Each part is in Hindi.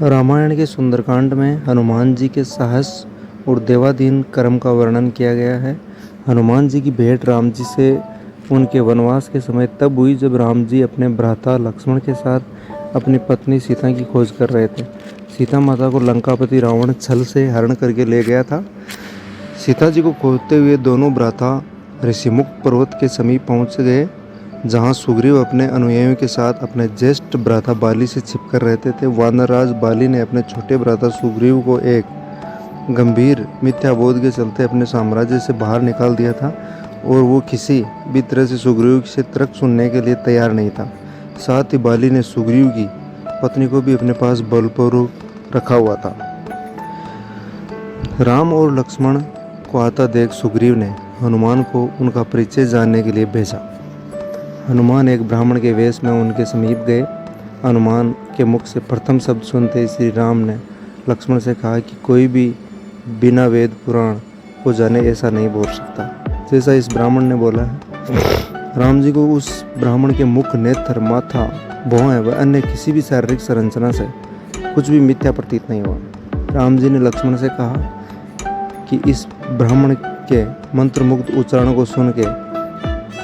रामायण के सुंदरकांड में हनुमान जी के साहस और देवाधीन कर्म का वर्णन किया गया है। हनुमान जी की भेंट राम जी से उनके वनवास के समय तब हुई जब राम जी अपने भ्राता लक्ष्मण के साथ अपनी पत्नी सीता की खोज कर रहे थे। सीता माता को लंकापति रावण छल से हरण करके ले गया था। सीता जी को खोजते हुए दोनों भ्राता ऋषिमुख पर्वत के समीप पहुंच गए, जहां सुग्रीव अपने अनुयायियों के साथ अपने ज्येष्ठ भ्राता बाली से छिपकर रहते थे। वानरराज बाली ने अपने छोटे भ्राता सुग्रीव को एक गंभीर मिथ्याबोध के चलते अपने साम्राज्य से बाहर निकाल दिया था और वो किसी भी तरह से सुग्रीव से तर्क सुनने के लिए तैयार नहीं था। साथ ही बाली ने सुग्रीव की पत्नी को भी अपने पास बलपूर्वक रखा हुआ था। राम और लक्ष्मण को आता देख सुग्रीव ने हनुमान को उनका परिचय जानने के लिए भेजा। हनुमान एक ब्राह्मण के वेश में उनके समीप गए। हनुमान के मुख से प्रथम शब्द सुनते ही श्री राम ने लक्ष्मण से कहा कि कोई भी बिना वेद पुराण को जाने ऐसा नहीं बोल सकता जैसा इस ब्राह्मण ने बोला है। राम जी को उस ब्राह्मण के मुख, नेत्र, माथा, भौहें व अन्य किसी भी शारीरिक संरचना से कुछ भी मिथ्या प्रतीत नहीं हुआ। राम जी ने लक्ष्मण से कहा कि इस ब्राह्मण के मंत्रमुग्ध उच्चारण को सुन के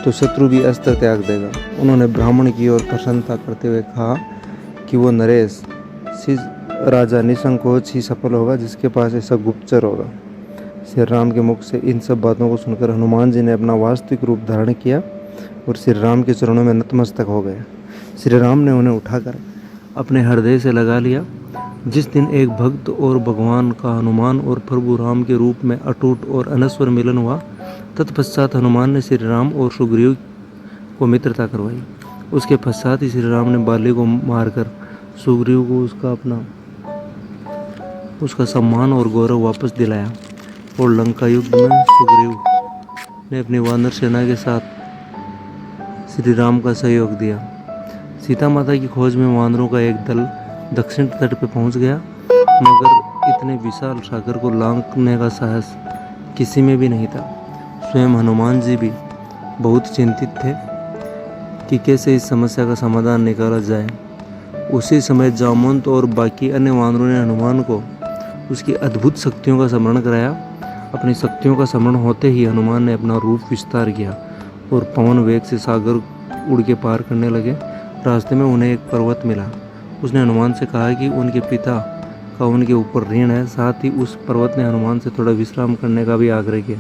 तो शत्रु भी अस्त्र त्याग देगा। उन्होंने ब्राह्मण की ओर प्रसन्नता करते हुए कहा कि वो नरेश राजा निसंकोच ही सफल होगा जिसके पास ऐसा गुप्तचर होगा। श्री राम के मुख से इन सब बातों को सुनकर हनुमान जी ने अपना वास्तविक रूप धारण किया और श्री राम के चरणों में नतमस्तक हो गए। श्री राम ने उन्हें उठाकर अपने हृदय से लगा लिया। जिस दिन एक भक्त और भगवान का हनुमान और प्रभु राम के रूप में अटूट और अनस्वर मिलन हुआ, तत्पश्चात हनुमान ने श्री राम और सुग्रीव को मित्रता करवाई। उसके पश्चात ही श्री राम ने बाली को मारकर सुग्रीव को उसका सम्मान और गौरव वापस दिलाया और लंका युद्ध में सुग्रीव ने अपनी वानर सेना के साथ श्री राम का सहयोग दिया। सीता माता की खोज में वानरों का एक दल दक्षिण तट पर पहुंच गया, मगर इतने विशाल सागर को लांघने का साहस किसी में भी नहीं था। स्वयं हनुमान जी भी बहुत चिंतित थे कि कैसे इस समस्या का समाधान निकाला जाए। उसी समय जामवंत और बाकी अन्य वानरों ने हनुमान को उसकी अद्भुत शक्तियों का स्मरण कराया। अपनी शक्तियों का स्मरण होते ही हनुमान ने अपना रूप विस्तार किया और पवन वेग से सागर उड़ के पार करने लगे। रास्ते में उन्हें एक पर्वत मिला। उसने हनुमान से कहा कि उनके पिता का उनके ऊपर ऋण है। साथ ही उस पर्वत ने हनुमान से थोड़ा विश्राम करने का भी आग्रह किया,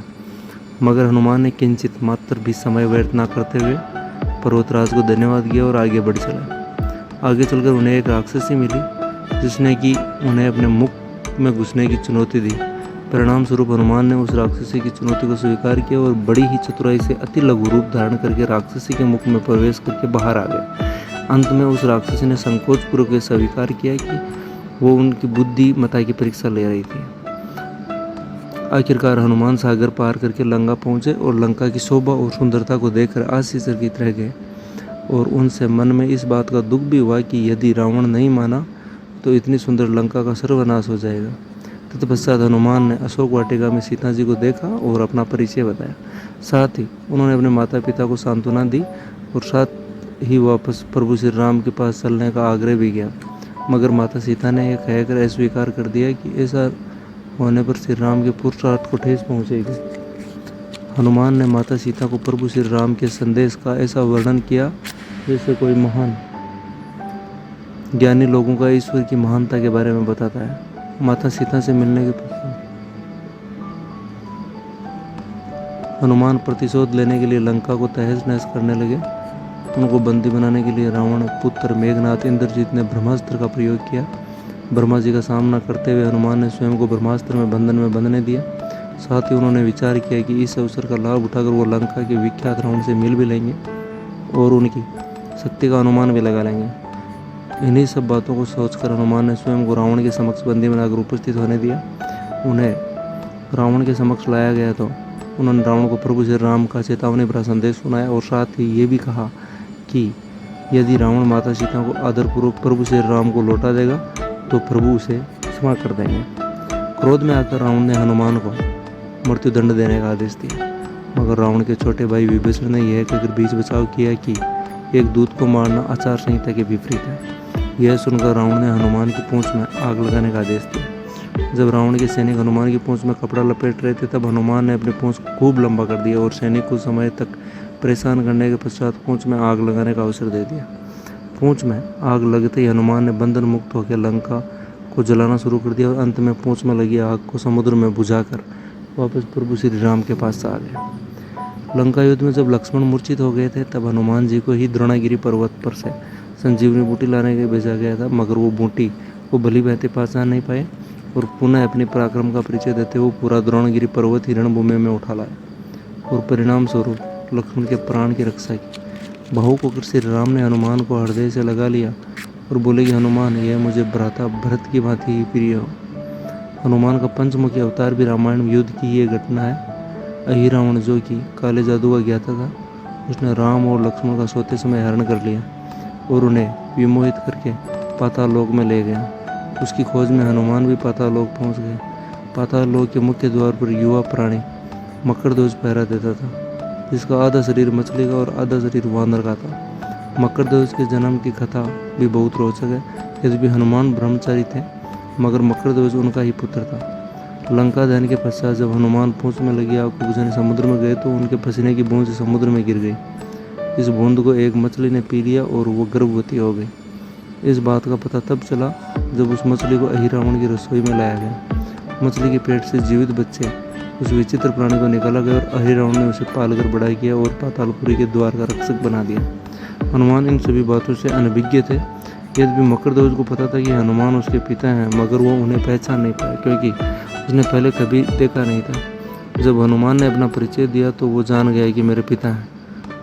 मगर हनुमान ने किंचित मात्र भी समय व्यर्थ न करते हुए पर्वतराज को धन्यवाद किया और आगे बढ़ चले। आगे चलकर उन्हें एक राक्षसी मिली जिसने कि उन्हें अपने मुख में घुसने की चुनौती दी। परिणाम स्वरूप हनुमान ने उस राक्षसी की चुनौती को स्वीकार किया और बड़ी ही चतुराई से अति लघु रूप धारण करके राक्षसी के मुख में प्रवेश करके बाहर आ गए। अंत में उस राक्षसी ने संकोचपूर्वक स्वीकार किया कि वो उनकी बुद्धिमत्ता की परीक्षा ले रही थी। आखिरकार हनुमान सागर पार करके लंका पहुंचे और लंका की शोभा और सुंदरता को देखकर आश्चर्यचकित रह गए और उनसे मन में इस बात का दुख भी हुआ कि यदि रावण नहीं माना तो इतनी सुंदर लंका का सर्वनाश हो जाएगा। तत्पश्चात हनुमान ने अशोक वाटिका में सीता जी को देखा और अपना परिचय बताया। साथ ही उन्होंने अपने माता पिता को सांत्वना दी और साथ ही वापस प्रभु श्री राम के पास चलने का आग्रह भी किया, मगर माता सीता ने यह कहकर अस्वीकार कर दिया कि ऐसा होने पर श्री राम के पुरुषार्थ को ठेस पहुंचेगी। हनुमान ने माता सीता को प्रभु श्री राम के संदेश का ऐसा वर्णन किया जैसे कोई महान ज्ञानी लोगों का ईश्वर की महानता के बारे में बताता है। माता सीता से मिलने के पश्चात हनुमान प्रतिशोध लेने के लिए लंका को तहस नहस करने लगे। उनको बंदी बनाने के लिए रावण पुत्र मेघनाथ इंद्रजीत ने ब्रह्मास्त्र का प्रयोग किया। ब्रह्मा जी का सामना करते हुए हनुमान ने स्वयं को ब्रह्मास्त्र में बंधन में बंधने दिया। साथ ही उन्होंने विचार किया कि इस अवसर का लाभ उठाकर वो लंका के विख्यात रावण से मिल भी लेंगे और उनकी शक्ति का अनुमान भी लगा लेंगे। इन्हीं सब बातों को सोचकर हनुमान ने स्वयं को रावण के समक्ष बंदी बनाकर उपस्थित होने दिया। उन्हें रावण के समक्ष लाया गया तो उन्होंने रावण को प्रभु श्री राम का चेतावनी भरा संदेश सुनाया और साथ ही ये भी कहा कि यदि रावण माता सीता को आदरपूर्वक प्रभु श्री राम को लौटा देगा तो प्रभु उसे क्षमा कर देंगे। क्रोध में आकर रावण ने हनुमान को मृत्युदंड देने का आदेश दिया, मगर रावण के छोटे भाई विभीषण ने यह कहकर बीच बचाव किया कि एक दूत को मारना आचार संहिता के विपरीत है। यह सुनकर रावण ने हनुमान की पूंछ में आग लगाने का आदेश दिया। जब रावण के सैनिक हनुमान की पूंछ में कपड़ा लपेट रहे थे तब हनुमान ने अपनी पूंछ को खूब लंबा कर दिया और सैनिक कुछ समय तक परेशान करने के पश्चात पूंछ में आग लगाने का अवसर दे दिया। पूंछ में आग लगते ही हनुमान ने बंधन मुक्त होकर लंका को जलाना शुरू कर दिया और अंत में पूंछ में लगी आग को समुद्र में बुझाकर वापस प्रभु श्री राम के पास आ गए। लंका युद्ध में जब लक्ष्मण मूर्छित हो गए थे तब हनुमान जी को ही द्रोणागिरी पर्वत पर से संजीवनी बूटी लाने के भेजा गया था, मगर वो बूटी को भली भांति पहचान नहीं पाए और पुनः अपने पराक्रम का परिचय देते हुए पूरा द्रोणगिरी पर्वत ही रणभूमि में उठा लाए और परिणाम स्वरूप लक्ष्मण के प्राण की रक्षा की। भावुक होकर श्री राम ने हनुमान को हृदय से लगा लिया और बोले कि हनुमान, यह मुझे भ्राता भरत की भांति ही प्रिय हो। हनुमान का पंचमुखी अवतार भी रामायण में युद्ध की ये घटना है। अहिरावण जो कि काले जादू का ज्ञाता था, उसने राम और लक्ष्मण का सोते समय हरण कर लिया और उन्हें विमोहित करके पाताल लोक में ले गया। उसकी खोज में हनुमान भी पाताल लोक पहुँच गए। पाताल लोक के मुख्य द्वार पर युवा प्राणी मकरध्वज पहरा देता था, जिसका आधा शरीर मछली का और आधा शरीर वानर का था। मकरध्वज के जन्म की कथा भी बहुत रोचक है। यद्यपि हनुमान ब्रह्मचारी थे मगर मकरध्वज उनका ही पुत्र था। लंका दहन के पश्चात जब हनुमान पूंछ में लगी आग को बुझाने समुद्र में गए तो उनके पसीने की बूंद समुद्र में गिर गई। इस बूंद को एक मछली ने पी लिया और वो गर्भवती हो गई। इस बात का पता तब चला जब उस मछली को अहिरावण की रसोई में लाया गया। मछली के पेट से जीवित बच्चे उस विचित्र प्राणी को निकाला गया और अहिरावण ने उसे पालकर बड़ा किया और पातालपुरी के द्वार का रक्षक बना दिया। हनुमान इन सभी बातों से अनभिज्ञ थे। यद्यपि मकरध्वज को पता था कि हनुमान उसके पिता हैं, मगर वो उन्हें पहचान नहीं पाया क्योंकि उसने पहले कभी देखा नहीं था। जब हनुमान ने अपना परिचय दिया तो वो जान गया कि मेरे पिता हैं,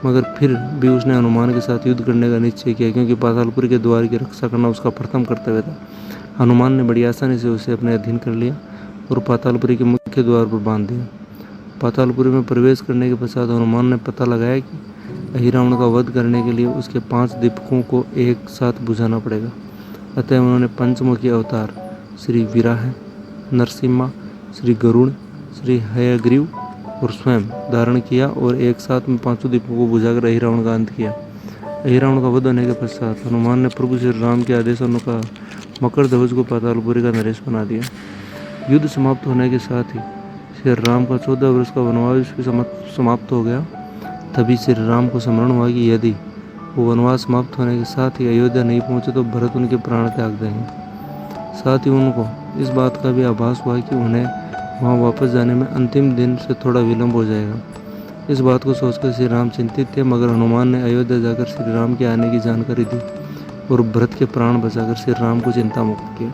मगर फिर भी उसने हनुमान के साथ युद्ध करने का निश्चय किया क्योंकि पातालपुरी के द्वार की रक्षा करना उसका प्रथम कर्तव्य था। हनुमान ने बड़ी आसानी से उसे अपने अधीन कर लिया और पातालपुरी के मुख्य द्वार पर बांध दिया। पातालपुरी में प्रवेश करने के पश्चात हनुमान ने पता लगाया कि अहिरावण का वध करने के लिए उसके 5 दीपकों को एक साथ बुझाना पड़ेगा। अतः उन्होंने पंचमुखी अवतार श्री वीराह, नरसिम्हा, श्री गरुड़, श्री हयग्रीव और स्वयं धारण किया और एक साथ में 5 दीपों को बुझाकर अहिरावण का अंत किया। अहिरावण का वध होने के पश्चात हनुमान ने प्रभु श्री राम के आदेशानुसार मकरध्वज को पातालपुरी का नरेश बना दिया। युद्ध समाप्त होने के साथ ही श्री राम का 14 वर्ष का वनवास भी समाप्त हो गया। तभी श्री राम को स्मरण हुआ कि यदि वो वनवास समाप्त होने के साथ ही अयोध्या नहीं पहुंचे तो भरत उनके प्राण त्याग देंगे। साथ ही उनको इस बात का भी आभास हुआ कि उन्हें वहां वापस जाने में अंतिम दिन से थोड़ा विलंब हो जाएगा। इस बात को सोचकर श्री राम चिंतित थे, मगर हनुमान ने अयोध्या जाकर श्री राम के आने की जानकारी दी और भरत के प्राण बचाकर श्री राम को चिंता मुक्त किया।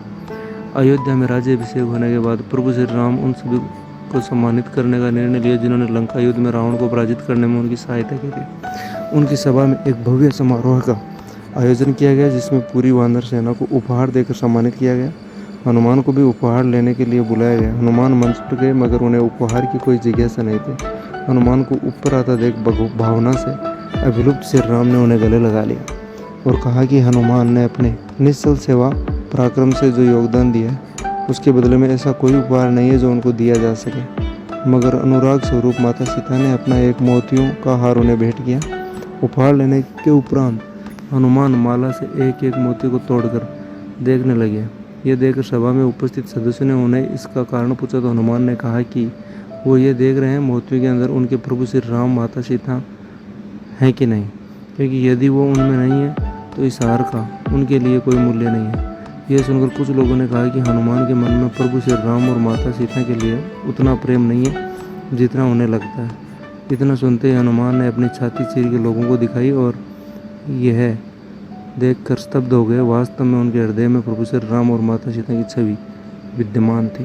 अयोध्या में राज्याभिषेक होने के बाद प्रभु श्री राम उन सभी को सम्मानित करने का निर्णय लिया जिन्होंने लंका युद्ध में रावण को पराजित करने में उनकी सहायता की थी। उनकी सभा में एक भव्य समारोह का आयोजन किया गया जिसमें पूरी वानर सेना को उपहार देकर सम्मानित किया गया। हनुमान को भी उपहार लेने के लिए बुलाया गया। हनुमान मंच पर गए मगर उन्हें उपहार की कोई जिज्ञासा नहीं थी। हनुमान को ऊपर आता देख भावना से अभिलुप्त श्री राम ने उन्हें गले लगा लिया और कहा कि हनुमान ने अपने निश्चल सेवा पराक्रम से जो योगदान दिया है उसके बदले में ऐसा कोई उपहार नहीं है जो उनको दिया जा सके। मगर अनुराग स्वरूप माता सीता ने अपना एक मोतियों का हार उन्हें भेंट किया। उपहार लेने के उपरांत हनुमान माला से एक एक मोती को तोड़कर देखने लगे। यह देखकर सभा में उपस्थित सदस्यों ने उन्हें इसका कारण पूछा तो हनुमान ने कहा कि वो ये देख रहे हैं मोतियों के अंदर उनके प्रभु श्री राम माता सीता हैं कि नहीं, क्योंकि यदि वो उनमें नहीं है तो इस हार का उनके लिए कोई मूल्य नहीं है। यह सुनकर कुछ लोगों ने कहा कि हनुमान के मन में प्रभु श्री राम और माता सीता के लिए उतना प्रेम नहीं है जितना उन्हें लगता है। इतना सुनते ही हनुमान ने अपनी छाती चीर के लोगों को दिखाई और यह देखकर स्तब्ध हो गए। वास्तव में उनके हृदय में प्रभु श्री राम और माता सीता की छवि विद्यमान थी।